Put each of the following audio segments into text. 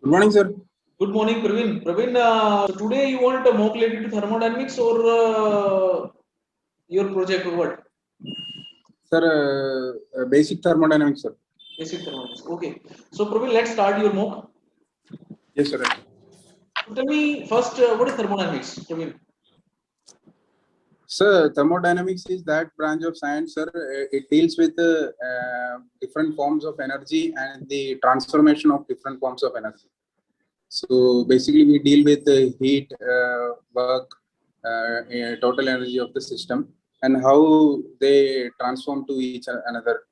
Good morning, sir. Good morning, Praveen. Praveen, so today you want more related to thermodynamics or your project or what? Sir, basic thermodynamics, sir. Basic thermodynamics. Okay. So Praveen, let's start your mock. Yes, sir. So tell me first, what is thermodynamics, Praveen? Sir, thermodynamics is that branch of science, sir. It deals with different forms of energy and the transformation of different forms of energy. So basically, we deal with the heat, work, total energy of the system, and how they transform to each another,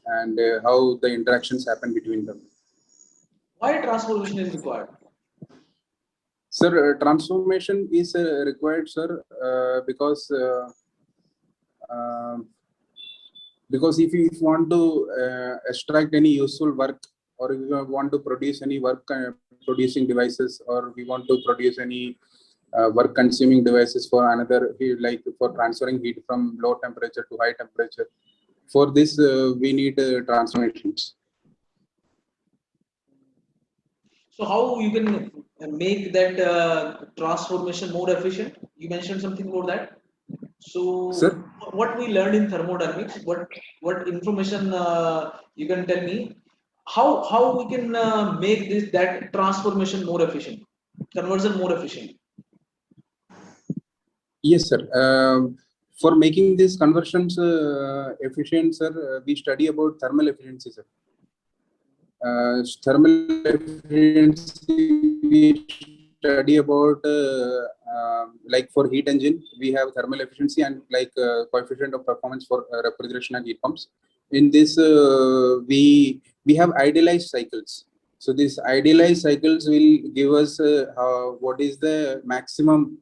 and how the interactions happen between them. Why transformation is required? Sir, transformation is required, sir, um, because if you want to extract any useful work, or if you want to produce any work producing devices, or we want to produce any work consuming devices for another, like for transferring heat from low temperature to high temperature. For this, we need transformations. So how you can make that transformation more efficient? You mentioned something about that. So Sir, what we learned in thermodynamics, what information you can tell me? How we can make this that transformation more efficient, conversion more efficient? yes, sir. For making these conversions efficient, sir, we study about thermal efficiency, sir. Thermal efficiency, we study about like for heat engine, we have thermal efficiency and like coefficient of performance for refrigeration and heat pumps. In this, we have idealized cycles. So these idealized cycles will give us what is the maximum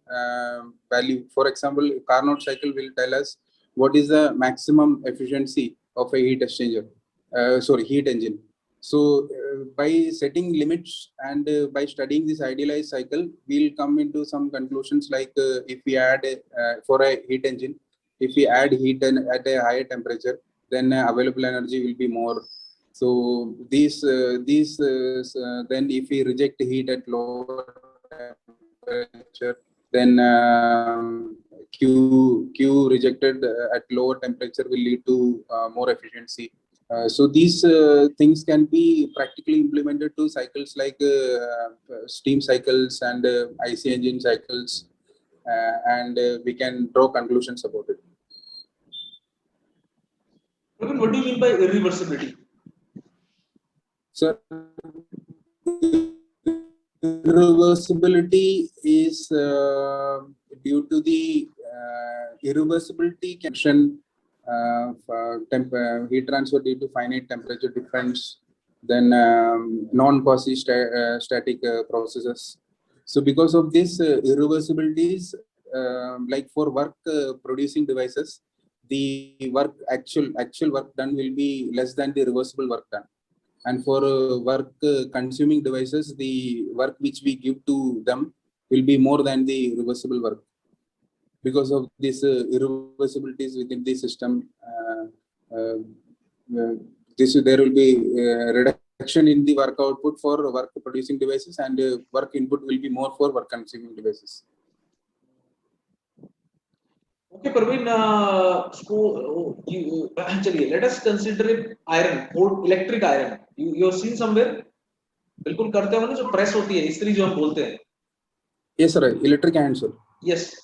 value. For example, Carnot cycle will tell us what is the maximum efficiency of a heat exchanger. Sorry, heat engine. So by setting limits and by studying this idealized cycle, we'll come into some conclusions like if we add for a heat engine, if we add heat at a higher temperature, then available energy will be more. So then if we reject heat at lower temperature, then Q rejected at lower temperature will lead to more efficiency. So these things can be practically implemented to cycles like steam cycles and IC engine cycles, and we can draw conclusions about it. What do you mean by irreversibility? So irreversibility is due to the irreversibility condition, heat transfer due to finite temperature difference, then non-quasi-static processes. So because of this irreversibilities, like for work producing devices, the actual work done will be less than the reversible work done. And for work consuming devices, the work which we give to them will be more than the reversible work. Because of these irreversibilities within the system, uh, uh, there will be reduction in the work output for work producing devices, and work input will be more for work consuming devices. Okay, Praveen, actually, let us consider iron, old electric iron. You have seen somewhere? बिल्कुल करते हो ना जो press होती है इस्त्री जो हम बोलते हैं. Yes, sir. Electric iron, sir. Yes.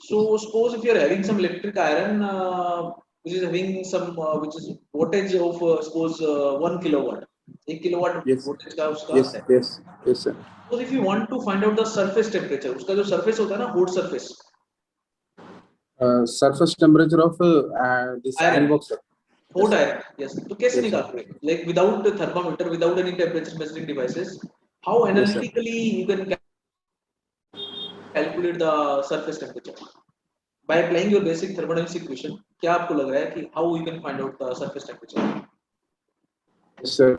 So suppose if you are having some electric iron which is having some which is voltage of suppose 1 kilowatt, 1 kilowatt Yes. voltage का उसका Yes. है. Yes. Yes, sir. Suppose if you want to find out the surface temperature, उसका जो surface होता है ना hot surface. Surface temperature of this iron box, sir. Hot iron, yes. तो कैसे Yes, sir. निकालोगे? Like without the thermometer, without any temperature measuring devices, how Yes, sir. analytically you can calculate the surface temperature? By applying your basic thermodynamics equation, क्या आपको लग रहा है कि how you can find out the surface temperature? Yes, sir.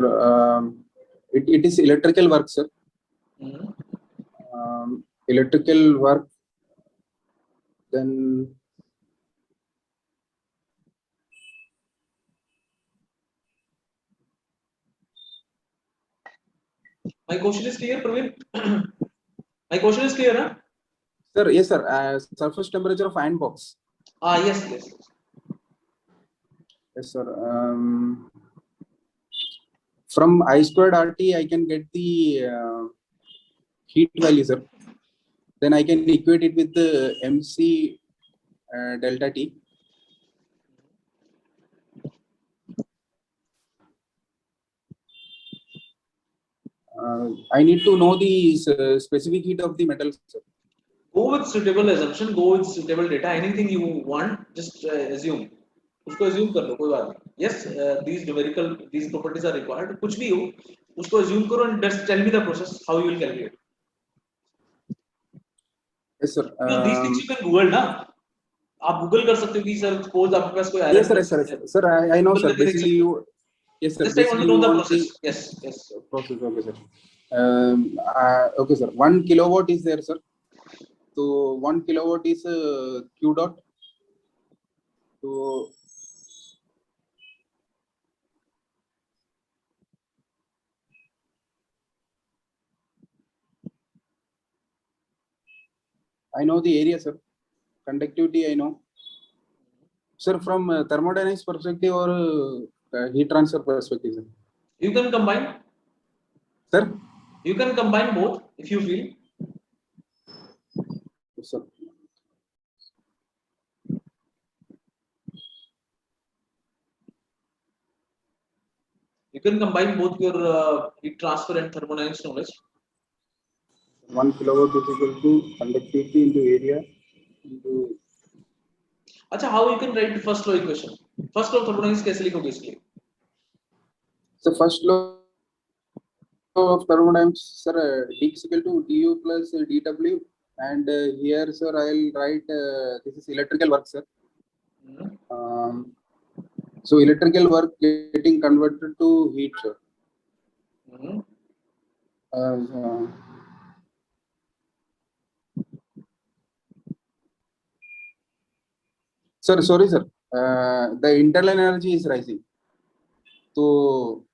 It is electrical work, sir. Electrical work. Then My question is clear, Praveen. My question is clear, huh? Sir, yes, sir. Surface temperature of iron box. Yes, yes. Yes, sir. From I squared RT, I can get the heat value, sir. Then I can equate it with the MC delta T. I need to know the specific heat of the metal, sir. Go with suitable assumption, go with suitable data. Anything you want, just assume. उसको assume कर लो, कोई बात नहीं. Yes, these properties are required. कुछ भी हो, उसको assume करो and just tell me the process how you will calculate. Yes, sir. These things you can Google ना. आप Google कर सकते हो कि sir suppose आपके पास कोई iron Yes, sir. Yes, sir. Yes, sir. Sir, I know, Google sir. करके देख Basically, सकते हो. you. Yes, sir. Just I want Basically, to know you the want process. the Yes, yes. process. Okay, sir. Okay, sir. 1 kilowatt is there, sir. So 1 kilowatt is Q dot. So I know the area, sir. Conductivity, I know. Sir, from thermodynamics perspective or heat transfer perspective, sir. You can combine. Sir? You can combine both if you feel. Yes, sir. You can combine both your heat transfer and thermodynamics knowledge. 1 kilowatt is equal to conductivity into area into. अच्छा, how you can write first law equation? First law thermodynamics कैसे लिखोगे इसके लिए? So first law of thermodynamics, sir, D is equal to du plus dw, and here, sir, I'll write this is electrical work, sir. So electrical work getting converted to heat, sir. Sir, sorry, sir. The internal energy is rising. So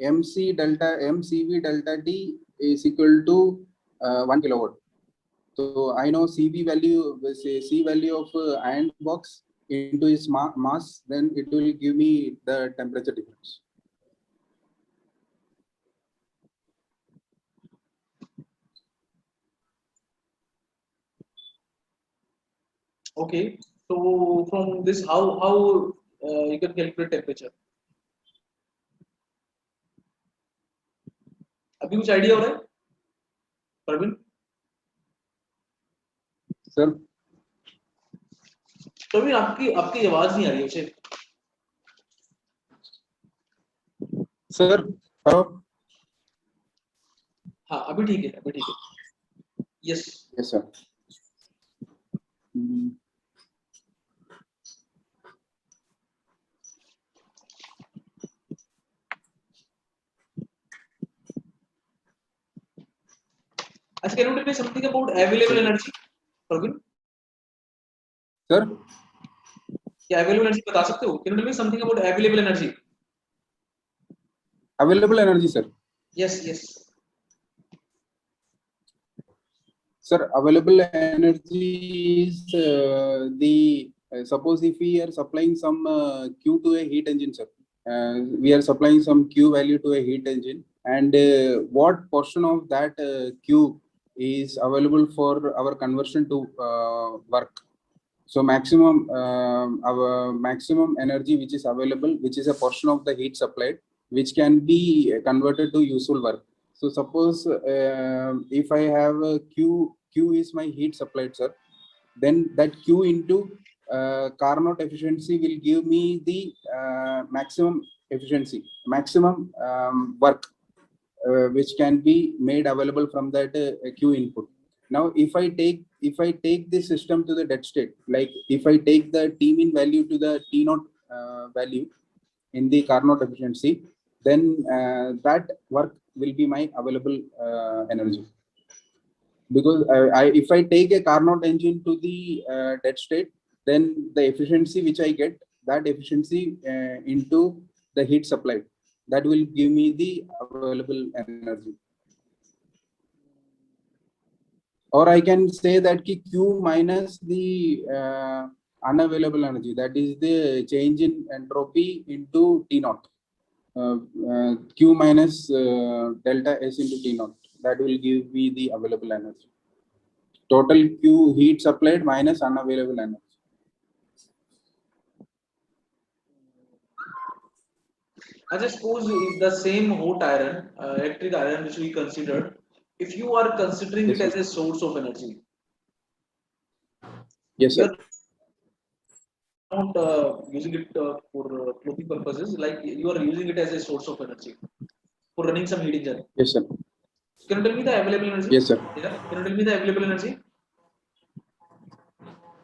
MCV delta T is equal to 1 kilowatt. So I know CV value, say C value of iron box into its mass, then it will give me the temperature difference. Okay. So from this, how you can calculate temperature? अभी कुछ idea हो रहा है, Praveen? Sir Praveen, आपकी आवाज नहीं आ रही है मुझे. सर हाँ, अभी ठीक है, अभी ठीक है. Yes. Yes, sir. अच्छा, can you tell me something about available energy, Praveen? Sir? क्या available energy बता सकते हो? Can you tell me something about available energy? Available energy, sir. Yes, yes. Sir, available energy is suppose if we are supplying some Q to a heat engine, sir. We are supplying some Q value to a heat engine, and what portion of that Q is available for our conversion to work. So our maximum energy which is available, which is a portion of the heat supplied, which can be converted to useful work. So suppose if I have a Q is my heat supplied, sir, then that Q into Carnot efficiency will give me the maximum efficiency, maximum work which can be made available from that Q input. Now, if I take this system to the dead state, like if I take the T mean value to the T naught value in the Carnot efficiency, then that work will be my available energy. Because if I take a Carnot engine to the dead state, then the efficiency which I get, that efficiency into the heat supplied, that will give me the available energy. or I can say that ki Q minus the unavailable energy, that is the change in entropy into T naught. Q minus delta S into T naught. That will give me the available energy. Total Q heat supplied minus unavailable energy. I just suppose if the same hot iron, electric iron which we considered, if you are considering Yes, it as sir. a source of energy, Yes, you sir. are not using it for clothing purposes, like you are using it as a source of energy for running some heat engine. Yes, sir. Can you tell me the available energy? Yes, sir. Yeah. Can you tell me the available energy?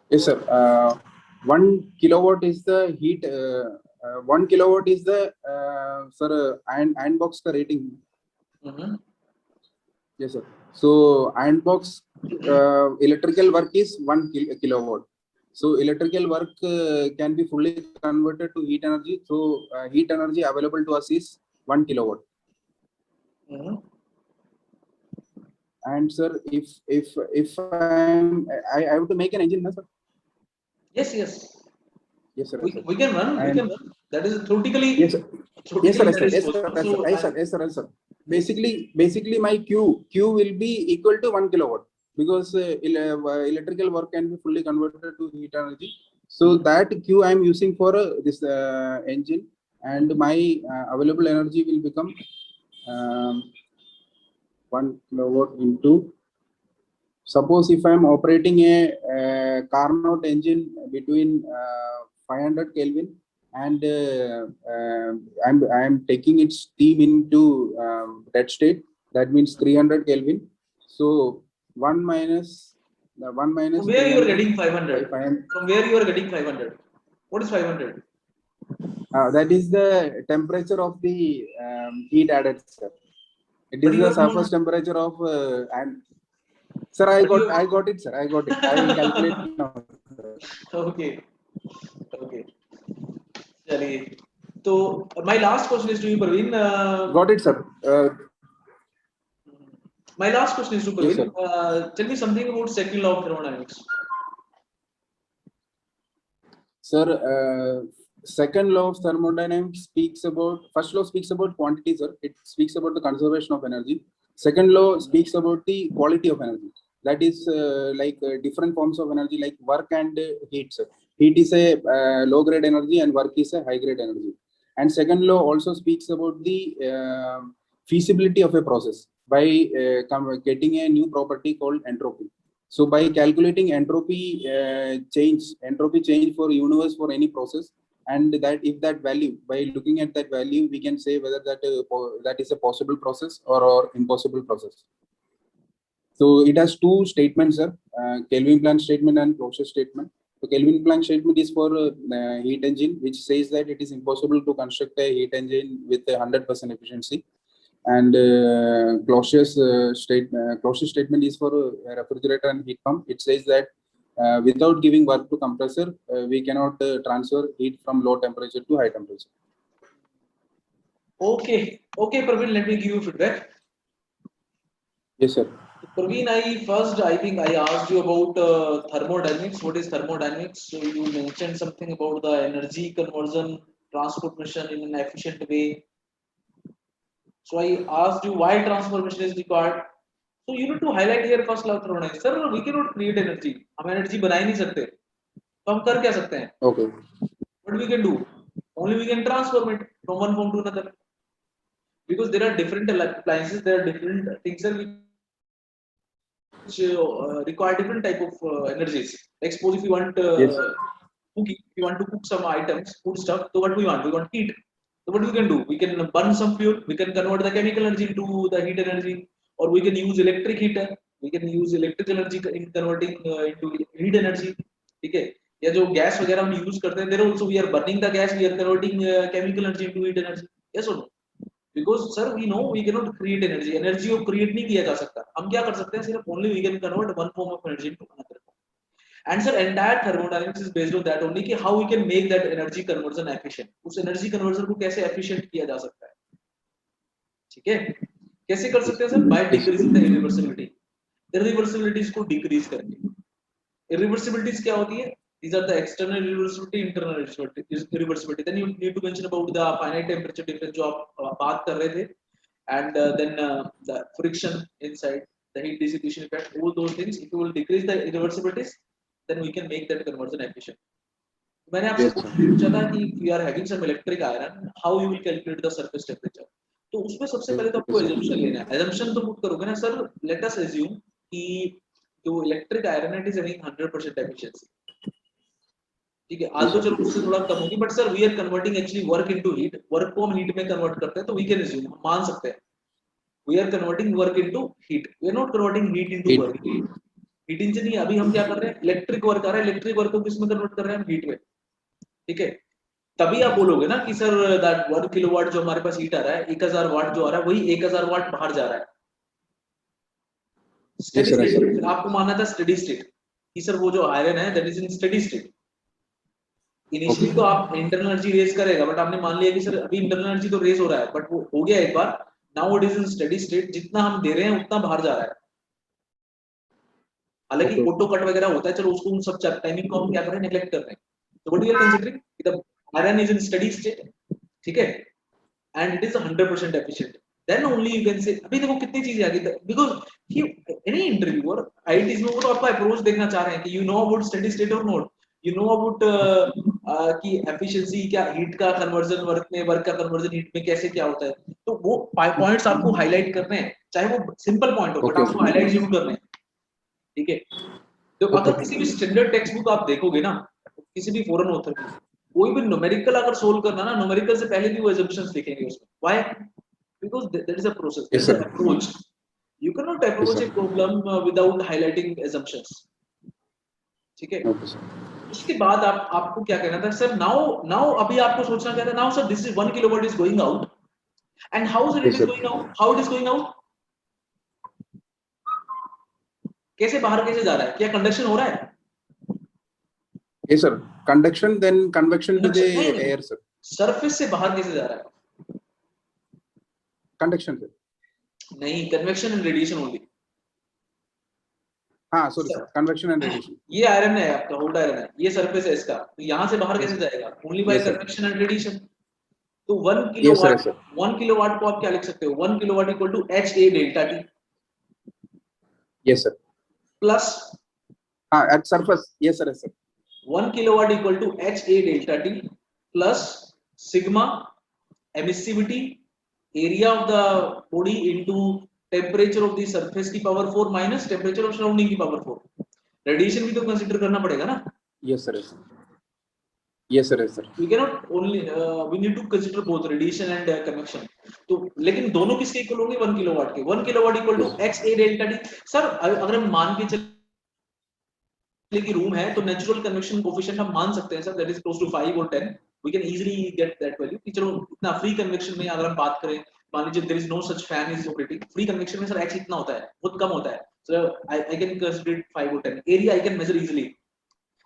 Yes, sir. 1 kilowatt is the heat. 1 kilowatt is the sir iron box ka rating. Mm-hmm. Yes, sir. So iron box electrical work is 1 kilowatt. So electrical work can be fully converted to heat energy. So heat energy available to us is 1 kilowatt. Mm-hmm. And sir, if I have to make an engine, na, sir. Yes, yes. Yes, sir. We, Yes, sir. we can run. We can And run. That is theoretically, yes, sir. Yes, sir. theoretically Yes, that sir. is Yes, sir. possible. Yes, sir. So Yes, I, sir. Yes, sir. Yes, sir. Basically, my Q will be equal to 1 kilowatt because electrical work can be fully converted to heat energy. So that Q I am using for this engine, and my available energy will become um, 1 kilowatt into. Suppose if I am operating a Carnot engine between 500 Kelvin and I am taking its steam into dead state, that means 300 Kelvin. So 1 minus from where you are 300 getting by 500? 500. From where you are getting 500? What is 500? That is the temperature of the heat added, sir. It But is you the have surface not. temperature of and sir, But you I got it, sir. I got it. I will calculate now. Sir. okay. Okay. चलिए. So my last question is to you, Praveen. Got it, sir. My last question is to Yes, Praveen. sir. Tell me something about second law of thermodynamics. Sir, second law of thermodynamics speaks about, first law speaks about quantity, sir. It speaks about the conservation of energy. Second law speaks about the quality of energy. That is different forms of energy like work and heat, sir. Heat is a low grade energy and work is a high grade energy. And second law also speaks about the feasibility of a process by getting a new property called entropy. So by calculating entropy change for universe for any process, and that if that value, by looking at that value, we can say whether that is a possible process or impossible process. So it has two statements, sir. Kelvin-Planck statement and Closure statement. So Kelvin-Planck statement is for heat engine, which says that it is impossible to construct a heat engine with 100% efficiency. And Closure statement is for refrigerator and heat pump. It says that without giving work to compressor, we cannot transfer heat from low temperature to high temperature. Okay. Okay, Praveen. Let me give you feedback. Yes, sir. Praveen, I think I asked you about thermodynamics. What is thermodynamics? So you mentioned something about the energy conversion transformation in an efficient way. So I asked you why transformation is required. So you need to highlight here first law of thermodynamics. Sir, we cannot create energy. हम energy बना ही नहीं सकते. तो हम कर क्या सकते हैं? Okay. What we can do? Only we can transform it from one form to another. Because there are different appliances, there are different things which require different type of energies. Like suppose if you want Yes. cooking, if you want to cook some items, food stuff, so what we want? We want heat. So what we can do? We can burn some fuel, we can convert the chemical energy into the heat energy, or we can use electric heater, we can use electric energy in converting into heat energy. Okay? या जो gas वगैरह हम use करते हैं, there also we are burning the gas, we are converting chemical energy into heat energy. Yes or no? Because sir we know we cannot create energy को create नहीं किया जा सकता. हम क्या कर सकते हैं? सिर्फ only we can convert one form of energy into another form. And sir entire thermodynamics is based on that only कि how we can make that energy conversion efficient. उस energy conversion को कैसे efficient किया जा सकता है. ठीक है? कैसे कर सकते हैं sir? By Yes, sir. decreasing the irreversibility. इरिवर्सिबिलिटीज को डिक्रीज करके। इरिवर्सिबिलिटीज क्या होती है? These are the external irreversibility, internal irreversibility. Then you need to mention about the finite temperature difference जो आप बात कर रहे थे, and then the friction inside, the heat dissipation effect, all those things. If you will decrease the irreversibilities, then we can make that conversion efficient. मैंने आपसे पूछा था कि if we are having some electric iron, how you will calculate the surface temperature? तो उसमें सबसे पहले तो आपको assumption लेना है. Assumption तो put करोगे ना सर, let us assume कि जो electric iron it is having 100% efficiency. ठीक है, आज तो चलो उससे थोड़ा कम होगी, but sir we are converting actually work into heat, work को हम हीट में कन्वर्ट करते हैं, तो वी कैन अज्यूम, मान सकते हैं we are converting work into heat, we are not converting heat into work. Heat engine नहीं, अभी हम क्या कर रहे हैं, इलेक्ट्रिक वर्क आ रहा है, इलेक्ट्रिक वर्क को किस में कन्वर्ट कर रहे हैं हम, हीट में। ठीक है, तभी आप बोलोगे ना कि सर दैट 1 किलोवाट जो हमारे पास हीट आ रहा है, 1000 वाट जो आ रहा है, वही 1000 वाट बाहर जा रहा है। स्टेडी स्टेट आपको मानना था, स्टेडी स्टेट कि सर वो जो आयरन है that is in steady state. Initially तो आप इंटरनल एनर्जी रेज करेगा, बट आपने मान लिया कि सर अभी इंटरनल एनर्जी तो रेज हो रहा है, बट वो हो गया एक बार, now it is in steady state, जितना हम दे रहे हैं उतना बाहर जा रहा है। हालांकि ऑटो कट वगैरह होता है, चलो उसको उन सब टाइमिंग को हम क्या कर रहे हैं, नेग्लेक्ट कर रहे हैं। तो what we are considering the iron is in steady state, ठीक है, and it is 100% efficient, then only you can say. अभी देखो कितनी चीजें आ गई, बिकॉज़ एनी इंटरव्यूअर आईआईटीज में वो तो आपका अप्रोच देखना चाह रहे हैं कि you know about steady state और नॉट, यू नो अबाउट कि एफिशिएंसी क्या, हीट का कन्वर्जन वर्क में, वर्क का कन्वर्जन हीट में कैसे क्या होता है, तो वो पॉइंट्स आपको हाईलाइट करने हैं, चाहे वो सिंपल पॉइंट हो, बट आपको हाईलाइट जरूर करने हैं। ठीक है, तो अगर किसी भी स्टैंडर्ड टेक्स्ट बुक आप देखोगे ना, किसी भी फॉरेन ऑथर की, कोई भी न्यूमेरिकल अगर सोल्व करना ना, न्यूमेरिकल से पहले भी वो assumptions लिखेंगे उसमें। Why? Because that is a process, there is an approach. You cannot approach a problem without highlighting assumptions. ठीक है, उसके बाद आपको क्या करना था सर, नाउ अभी आपको सोचना क्या था, now sir this is 1 kilowatt is going out, and how is it going out, how it is going out, कैसे बाहर कैसे जा रहा है, क्या कंडक्शन हो रहा है? Yes sir, conduction then convection to the air sir. Surface से बाहर कैसे जा रहा है? Conduction sir. नहीं, कन्वेक्शन एंड रेडिएशन ओनली। हाँ sorry sir, convection and radiation. ये आयरन है आपका, होल्ड आयरन है, ये सरफेस है इसका, तो यहाँ से बाहर कैसे जाएगा? Only by convection and radiation. तो 1 किलोवाट, 1 किलोवाट को आप क्या लिख सकते हो, 1 kilowatt equal to HA delta T। Yes sir, plus हाँ at surface, yes sir, 1 kilowatt equal to HA delta T plus sigma emissivity area of the body into temperature of the surface की power 4 minus temperature of surrounding की power 4। Radiation भी तो consider करना पड़ेगा ना। Yes sir, yes sir, yes sir. We cannot only we need to consider both radiation and convection। तो लेकिन दोनों किसके इक्वल होंगे? 1 किलोवाट के। 1 kilowatt equal to HA delta T। Sir अगर हम मान के चले की रूम है तो नेचुरल कन्वेक्शन कोएफिशिएंट हम मान सकते हैं sir, that is close to 5 और 10, we can easily get that value कि चलो इतना फ्री कन्वेक्शन में अगर हम बात करें, मान लीजिए there is no such fan is operating, free convection में सर x इतना होता है, बहुत कम होता है, सो आई कैन कंसीडर 5 और 10, area I can measure easily,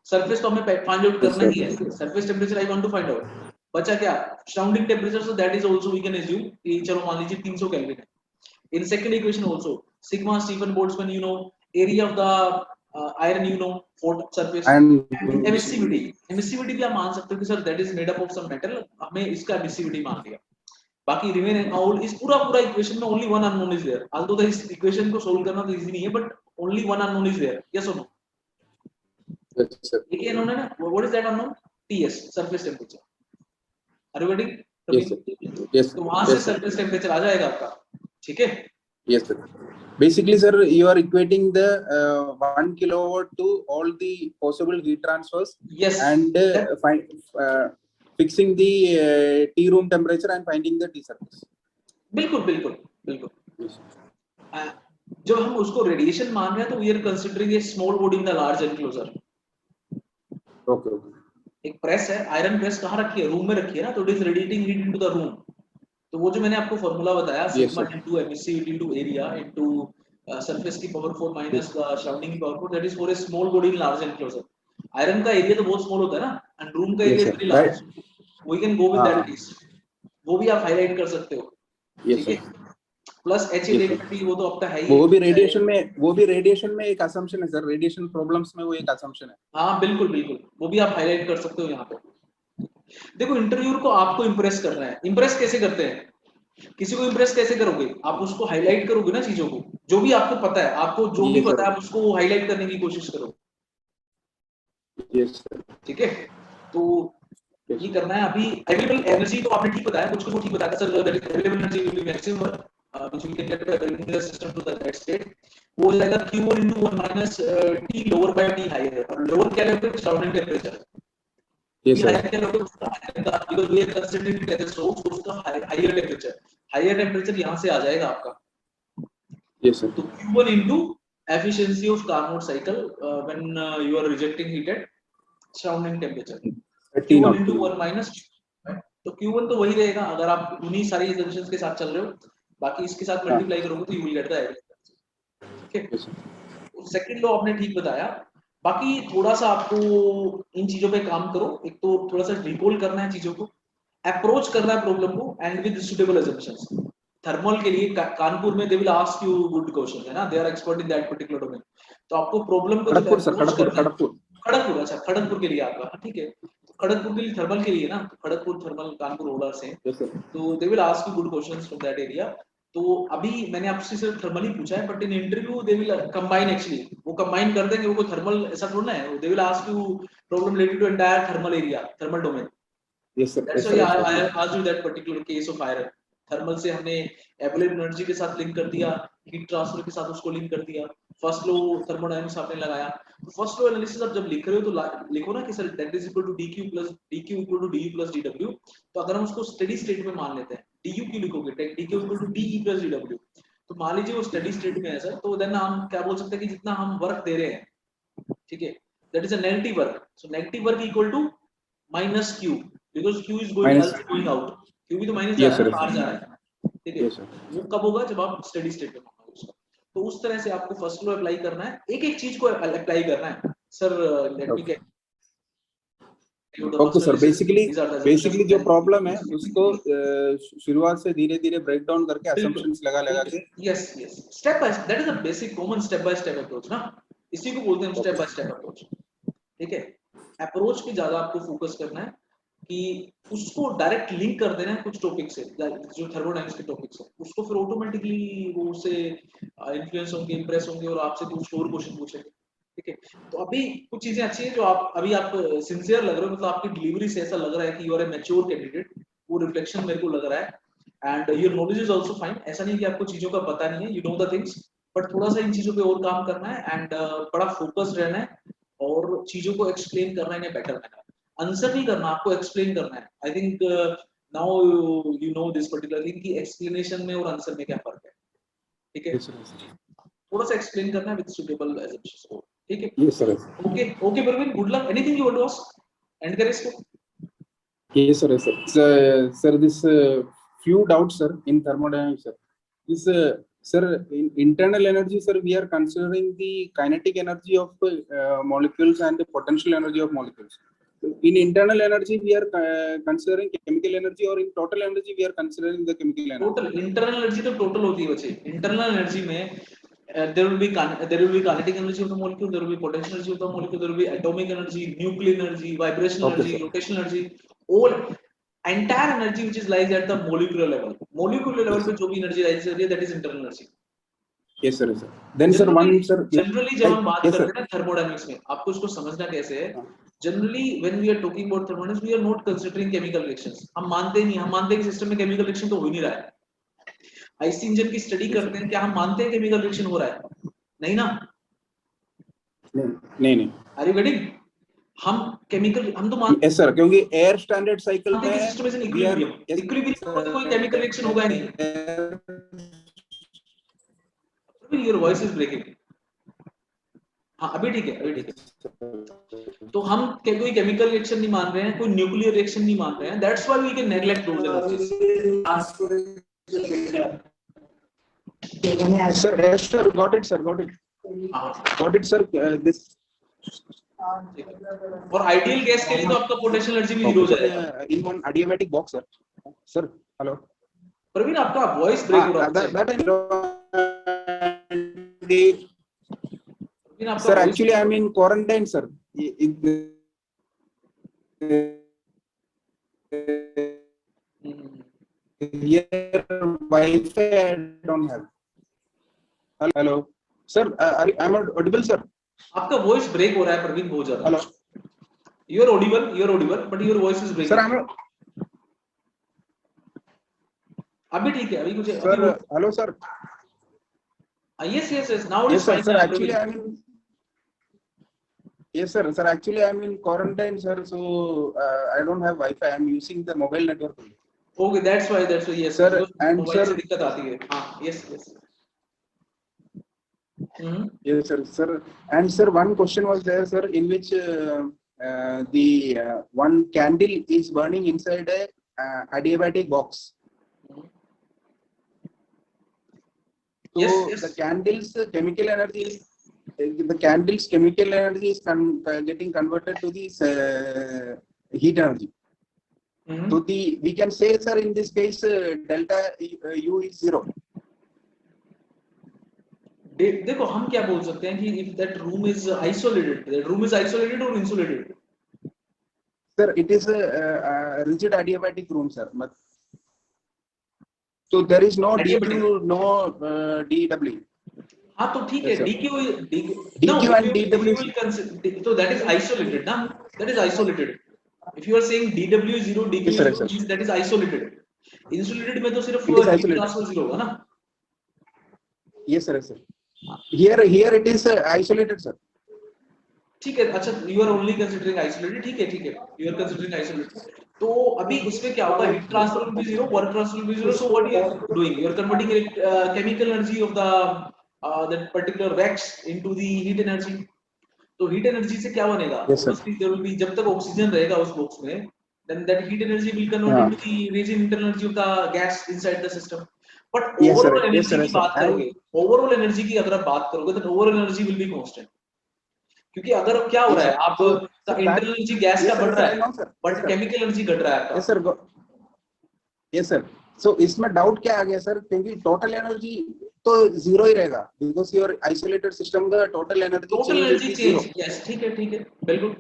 surface तो हमें फाइंड आउट करना ही है, surface temperature I want to find out, बचा क्या surrounding temperature, so that is also we can assume कि चलो मान लीजिए 300 केल्विन है। In second equation also sigma Stefan Boltzmann you know area of the iron you know for surface and emissivity भी आप मान सकते हो कि sir that is made up of some metal, हमें इसका emissivity मान लिया, बाकी remain all इस पूरा इक्वेशन में only one unknown is there, although इस इक्वेशन को सोल्व करना तो इजी नहीं है, but only one unknown is there, yes or no? yes sir, एक ही unknown है ना, what is that unknown? TS surface temperature, are you getting? yes sir, yes तो वहां से surface temperature आ जाएगा आपका, ठीक है? yes sir, basically sir you are equating the 1 kilowatt to all the possible heat transfers, yes, and fixing the T room temperature and finding the T surface। बिल्कुल बिल्कुल बिल्कुल yes. जब हम उसको रेडिएशन मान रहे हैं तो we are considering a small body in the large enclosure. Okay okay, एक प्रेस है, आयरन प्रेस कहाँ रखी है? रूम में रखी है ना, तो it is radiating heat into the room. तो वो जो मैंने आपको फार्मूला बताया, sigma into emissivity into area into surface की पावर 4 माइनस द सराउंडिंग की power 4, that is for a small body in large enclosure. Iron का एरिया तो बहुत स्मॉल होता है ना, एंड रूम का area very large, we can go with that case, वो भी आप हाईलाइट कर सकते हो, ठीक है? प्लस H इलेक्ट्रिसिटी वो तो आपका है ही। वो भी रेडिएशन में एक असम्पशन है सर, रेडिएशन प्रॉब्लम्स में वो एक असम्पशन है। हाँ बिल्कुल बिल्कुल, वो भी आप हाईलाइट कर सकते हो यहाँ पे। देखो इंटरव्यूअर को आपको इंप्रेस करना है, इंप्रेस कैसे करते हैं, किसी को इंप्रेस कैसे करोगे, आप उसको हाईलाइट करोगे ना चीजों को, जो भी आपको पता है, आपको जो भी पता है आप उसको हाईलाइट करने की कोशिश करो। Yes sir. ठीक है, तो ये करना है। अभी अवेलेबल एनर्जी तो आपने ठीक बताया, कुछ को ठीक बताया sir, available energy will be maximum which we can get by bringing the system to the that state. वो हो जाएगा Q1 * 1 - T lower by T higher, और लोअर क्या लेते हैं, surrounding temperature. Yes sir. Higher क्या लोगे उसका, because we are considering it as a source, उसका हायर टेंपरेचर यहां से आ जाएगा आपका। Yes sir. तो Q1 into efficiency of Carnot cycle when you are rejecting heat at surrounding temperature, Q1 into 1 minus Q, right? तो Q1 तो वही रहेगा अगर आप उन्हीं सारी assumptions के साथ चल रहे हो, बाकी इसके साथ मल्टीप्लाई करोगे तो you will get the average। ठीक है, सेकंड लॉ आपने ठीक बताया। बाकी थोड़ा सा आपको इन चीजों पे काम करो, एक तो थोड़ा सा रिकॉल करना है चीजों को, अप्रोच करना है प्रॉब्लम को end with suitable assumptions। Thermal के लिए कानपुर में they will ask you good question है ना, they are expert in that particular domain. तो आपको प्रॉब्लम को जब अप्रोच करना है, खड़गपुर, अच्छा खड़गपुर के लिए आपका, ठीक है, खड़गपुर के लिए थर्मल के लिए ना, खड़गपुर थर्मल कानपुर रोलर से, तो they will ask you good questions from that area. तो अभी मैंने आपसे सिर्फ थर्मल ही पूछा है, but in interview they will combine, actually वो कंबाइन कर देंगे, वो कोई थर्मल ऐसा थोड़ा है, they will ask you problem related to entire thermal area, thermal domain. Yes sir. That's why I have asked you that particular case of iron. Thermal से हमने अवेलेबल एनर्जी के साथ लिंक कर दिया, हीट ट्रांसफर के साथ उसको link कर दिया, फर्स्ट लॉ थर्मोडायनामिक्स आपने लगाया। तो फर्स्ट लॉ एनालिसिस आप जब लिख रहे हो तो लिखो ना कि sir that is equal to dq equal to du plus dw। तो अगर हम उसको स्टेडी स्टेट में मान लेते हैं, du क्यों लिखोगे, dq equal to de plus dw, तो मान लीजिए वो स्टेडी स्टेट में है सर, तो देन हम क्या बोल सकते हैं कि जितना हम वर्क दे रहे हैं, ठीक है, that is a negative work, so negative work equal to minus q, because q is going out, q भी तो माइनस जा रहा है, बाहर जा रहा है, ठीक है। वो कब होगा, जब आप स्टेडी स्टेट में होगा उसका। तो उस तरह से आपको फर्स्ट लॉ अप्लाई करना है, एक एक चीज को अप्लाई करना है sir. Let me gate okay sir. Basically जो प्रॉब्लम है उसको शुरुआत से धीरे धीरे ब्रेक डाउन करके असम्पशंस लगा के, yes yes, step by, that is a basic common step by step approach ना, इसी को बोलते हैं स्टेप बाय स्टेप अप्रोच। ठीक है, अप्रोच पे ज्यादा आपको फोकस करना है कि उसको डायरेक्ट लिंक कर देना है कुछ टॉपिक से, जो थर्मोडायनामिक्स के टॉपिक से, उसको फिर ऑटोमेटिकली वो उससे इन्फ्लुएंस होंगे, इंप्रेस होंगे और आपसे कुछ और क्वेश्चन पूछेंगे। ठीक है, तो अभी कुछ चीजें अच्छी है जो अभी आप सिंसियर लग रहे हो, मतलब आपकी डिलीवरी से ऐसा लग रहा है कि you are a mature candidate, वो रिफ्लेक्शन मेरे को लग रहा है। And your knowledge is also fine, ऐसा नहीं कि आपको चीजों का पता नहीं है, you know the things, but थोड़ा सा इन चीजों पे और काम करना है एंड बड़ा फोकस्ड रहना है और चीजों को एक्सप्लेन करना है बेटर मैनर। आंसर नहीं करना, आपको एक्सप्लेन करना है। I think now you know this particular thing कि एक्सप्लेनेशन में और आंसर में क्या फर्क है। ठीक है, थोड़ा सा एक्सप्लेन करना है विद सुटेबल assumptions। ठीक है, yes sir. Okay okay Praveen, good luck. Anything you want to ask, and करें इसको। Yes, sir. Sir, this few doubts, sir, in thermodynamics, sir. This, sir, in internal energy, sir, we are considering the kinetic energy of molecules and the potential energy of molecules. In internal energy, we are considering chemical energy, or in total energy, we are considering the chemical energy. Total internal energy तो total होती है बच्चे। Internal energy में there will be kinetic energy of the molecule, there will be potential energy of the molecule, there will be atomic energy, nuclear energy, vibrational energy, rotational energy, all entire energy which is lies at the molecular level. Molecular level पे जो भी energy lies कर रही है, that is internal energy. Yes, sir. Then, sir, one, sir. Generally जब हम बात करते हैं ना thermodynamics में, आपको इसको समझना कैसे है। Generally, when we are talking about thermodynamics, we are not considering chemical reactions. हम मानते नहीं, हम मानते हैं कि सिस्टम में chemical reaction तो हो ही नहीं रहा है। आईसी इंजन की स्टडी करते हैं, क्या हम मानते हैं केमिकल रिएक्शन हो रहा है? नहीं ना, नहीं। Are you getting? हम केमिकल, हम तो मानते हैं सर, क्योंकि एयर स्टैंडर्ड साइकिल में सिस्टम इज इन इक्विलिब्रियम में कोई केमिकल रिएक्शन होगा ही नहीं। Your voice is breaking. हाँ अभी ठीक है, अभी ठीक है। तो हम कोई केमिकल रिएक्शन नहीं मान रहे हैं, कोई न्यूक्लियर रिएक्शन नहीं मान रहे हैं, that's why we can neglect those energies. Sir, yes, sir, got it, sir, sir. This और आइडियल गैस के लिए तो आपका पोटेंशियल एनर्जी भी जीरो हो जाएगा। In one adiabatic box, sir. Sir, hello. Praveen आपका वॉइस ब्रेक हो रहा है। that प्रवीण आपका sir, voice- actually I'm in quarantine, sir. Here Wi-Fi I don't have. Hello, sir. I'm audible, sir. आपका वॉइस ब्रेक हो रहा है प्रवीण बहुत ज्यादा। Hello, you are audible but your voice is sir. Breaking. अभी ठीक है, अभी कुछ Sir, hello, sir. yes now it is Yes, sir. fine. Sir, actually I'm in. Yes, sir. Sir, actually I'm in quarantine, sir. So I don't have Wi-Fi. I'm using the mobile network. Okay, that's why yes Sir, because and mobile sir. से दिक्कत आती है। हाँ, yes Yes, sir. And sir, one question was there, sir, in which the one candle is burning inside a adiabatic box. So Yes. the candle's chemical energy is getting converted to this heat energy. So we can say, sir, in this case, delta U is 0. देखो हम क्या बोल सकते हैं कि if that room is isolated or insulated? Sir, it is a rigid adiabatic room, sir. So there is no Adiabatic. DQ, no DW. हाँ तो ठीक है, Yes, sir. DQ and DW. So that is isolated ना, that is isolated. If you are saying DW is 0, DQ Yes, is sir, 0, yes, sir. that is isolated. Insulated में तो सिर्फ It is heat isolated. transfer 0 होगा ना। Yes, sir, yes, sir. Here it is isolated, sir. ठीक है, अच्छा you are only considering isolated, ठीक है you are considering isolated। तो अभी उसमें क्या होगा, heat transfer will be 0, work transfer will be 0, so what you are doing, you are converting chemical energy of the that particular wax into the heat energy। तो heat energy से क्या बनेगा, Yes, sir. obviously there will be, जब तक oxygen रहेगा उस box में, then that heat energy will convert into the radiant internal energy of the gas inside the system। but Yes, sir. overall Yes, energy sir, की yes, sir. बात करोगे, overall energy की अगर आप बात करोगे then overall energy will be constant। क्योंकि अगर क्या हो Yes, रहा है, sir. आपका So, internal energy gas yes, का sir, बढ़ yes, रहा sir, I है, know, sir. But Yes, sir. Chemical energy घट रहा है आपका। Yes, sir. Yes, sir. So इसमें डाउट क्या आ गया सर, क्योंकि टोटल एनर्जी तो 0 ही रहेगा, बिकॉज योर आइसोलेटेड सिस्टम का total energy change will be 0। Yes ठीक है बिल्कुल।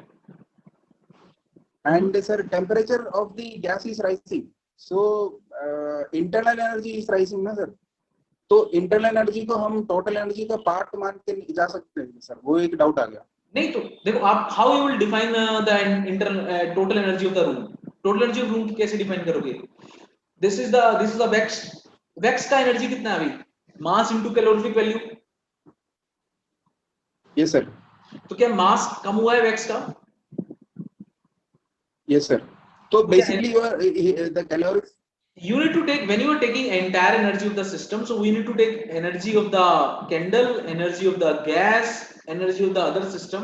And sir, temperature of the gas is rising, so internal energy is rising ना सर। तो इंटरनल एनर्जी को हम टोटल एनर्जी का पार्ट मान के जा सकते हैं सर, वो एक डाउट आ गया। नहीं तो देखो आप how you will define the internal total energy of the room, total energy of room कैसे डिफाइन करोगे? दिस इज द वैक्स का एनर्जी कितना है अभी, mass into calorific value. Yes sir. तो क्या मास कम हुआ है वैक्स का? Yes sir. तो basically the calorie, you need to take, when you are taking entire energy of the system, so we need to take energy of the candle, energy of the gas, energy of the other system,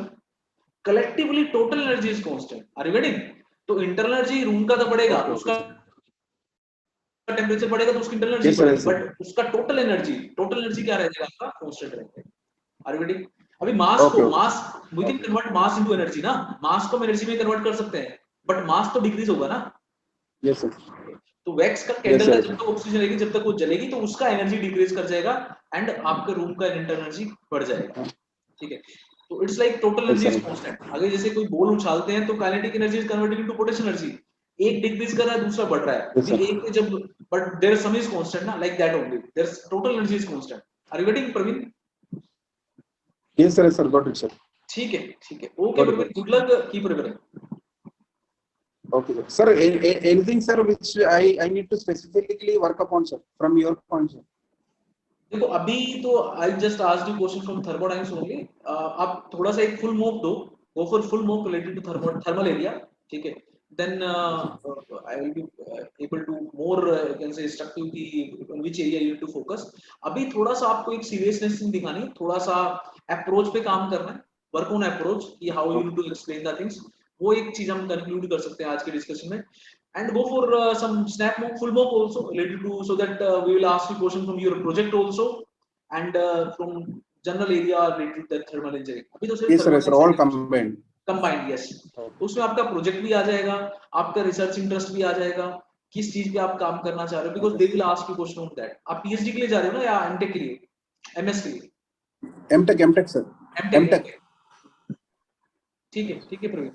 collectively total energy is constant। are you getting? तो internal energy room का तो बढ़ेगा, उसका temperature बढ़ेगा तो उसकी internal energy बढ़ेगी, but उसका टोटल एनर्जी क्या रह जाएगा आपका, कांस्टेंट रहेगा। are you getting? अभी मास को we can convert mass into energy ना, मास को हम एनर्जी में कन्वर्ट कर सकते हैं, बट मास तो डिक्रीज होगा ना। Yes sir. तो वैक्स का कैंडल का जब तक ऑक्सीजन रहेगी, जब तक वो जलेगी तो उसका एनर्जी डिक्रीज कर जाएगा एंड आपके रूम का इंटरनल एनर्जी बढ़ जाएगा। ठीक है, तो it's like total energy is constant. अगर जैसे कोई बॉल उछालते हैं तो kinetic energy is converted into potential energy, एक डिक्रीज कर रहा है दूसरा बढ़ रहा है, अभी एक जब, but their sum is constant ना, like that only, their total energy is constant. Are you getting Praveen? Yes sir, got it sir. ठीक है okay Praveen, good luck, keep preparing. Okay, sir. Anything, sir, which I need to specifically work upon, sir, from your point, sir? देखो अभी तो I just asked you question from thermodynamics only। आप थोड़ा सा एक full mock दो, go for full mock related to thermal area, ठीक है? Then I will be able to more you can say instructive कि on which area you need to focus। अभी थोड़ा सा आपको एक seriousness दिखानी, थोड़ा सा approach पे काम करना है, work on approach कि how you need to explain the things। वो एक चीज हम कंक्लूड कर सकते हैं आज के डिस्कशन में, and go for some snap mock, full mock also related to, so that we will ask you question from your project also and from general area related to the thermal engineering। अभी तो सिर्फ yes sir, all combined yes। तो उसमें आपका project भी आ जाएगा, आपका research interest भी आ जाएगा, किस चीज पे आप काम करना चाह रहे हो, because they will ask you question on that. आप पीएचडी के लिए जा रहे हो ना या एमटेक के लिए, एमएस के लिए? M.Tech sir. एमटेक. ठीक है प्रवीण,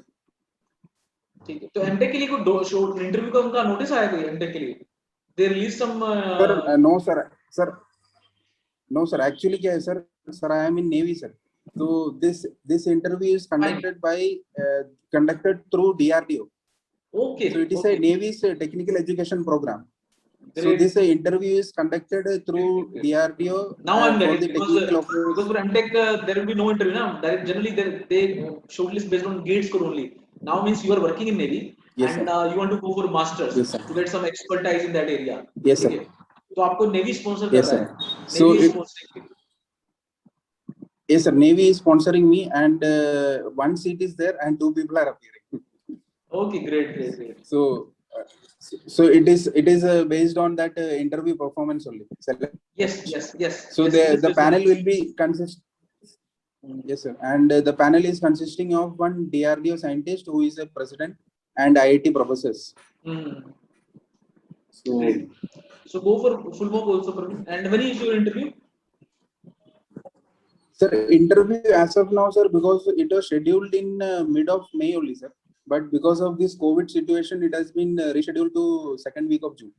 ठीक है. तो एमटेक के लिए कोई इंटरव्यू का उनका नोटिस आया कोई एमटेक के लिए? They release some Sir, no sir. No sir. Actually क्या है sir? Sir, I am in Navy sir. So this interview is conducted through DRDO. Okay. So it is a Navy's technical education program. So Great. this interview is conducted through DRDO. Now I'm for ready the technical because for MTech there will be no interview. Now generally they shortlist based on GATE score only. Now means you are working in Navy. Yes, and you want to go for masters. Yes, sir. To get some expertise in that area. Yes, sir. ठीक है? तो आपको Navy sponsor Yes, कर sir. रहा है. So Navy is it- sponsoring you. Yes, sir. Navy is sponsoring me, and one seat is there, and 2 people are appearing. Okay, great. So, so it is based on that interview performance only. Yes. So Yes, the panel will be consist. Yes, sir. And the panel is consisting of one DRDO scientist who is a president and IIT professors. So, Great. So go for full mock also, Praveen. And when is your interview? sir, interview as of now, sir, because it was scheduled in mid of May only, sir. But because of this COVID situation, it has been rescheduled to 2nd week of June.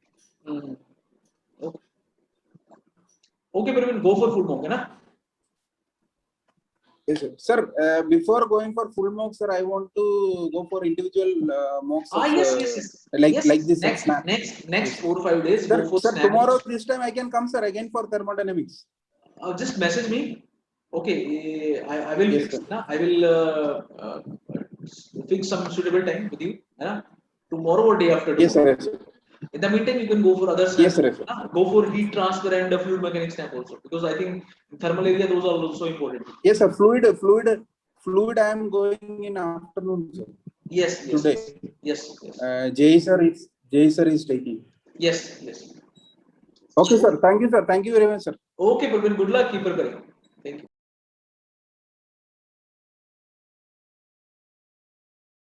Okay, Praveen, go for full mock, है ना? Yes, sir. Sir, before going for full mock, sir, I want to go for individual mocks. Yes. Like this. Next 4 or 5 days, Sir, go for sir, snap. tomorrow this time I can come, sir, again for thermodynamics. Just message me. Okay, I will Yes, fix. sir. Na? I will fix some suitable time with you. Na? Tomorrow or day after tomorrow. Yes, sir. Yes, sir. In the meantime, you can go for other snaps. Yes, sir. Yes, sir. Na? Go for heat transfer and fluid mechanics snap also, because I think in thermal area those are also important. Yes, sir. Fluid. I am going in afternoon, sir. Yes. Today. Yes. Jay sir is taking. Yes. Okay, sir. Thank you, sir. Thank you very much, sir. Okay, Praveen. Good luck. Keep preparing.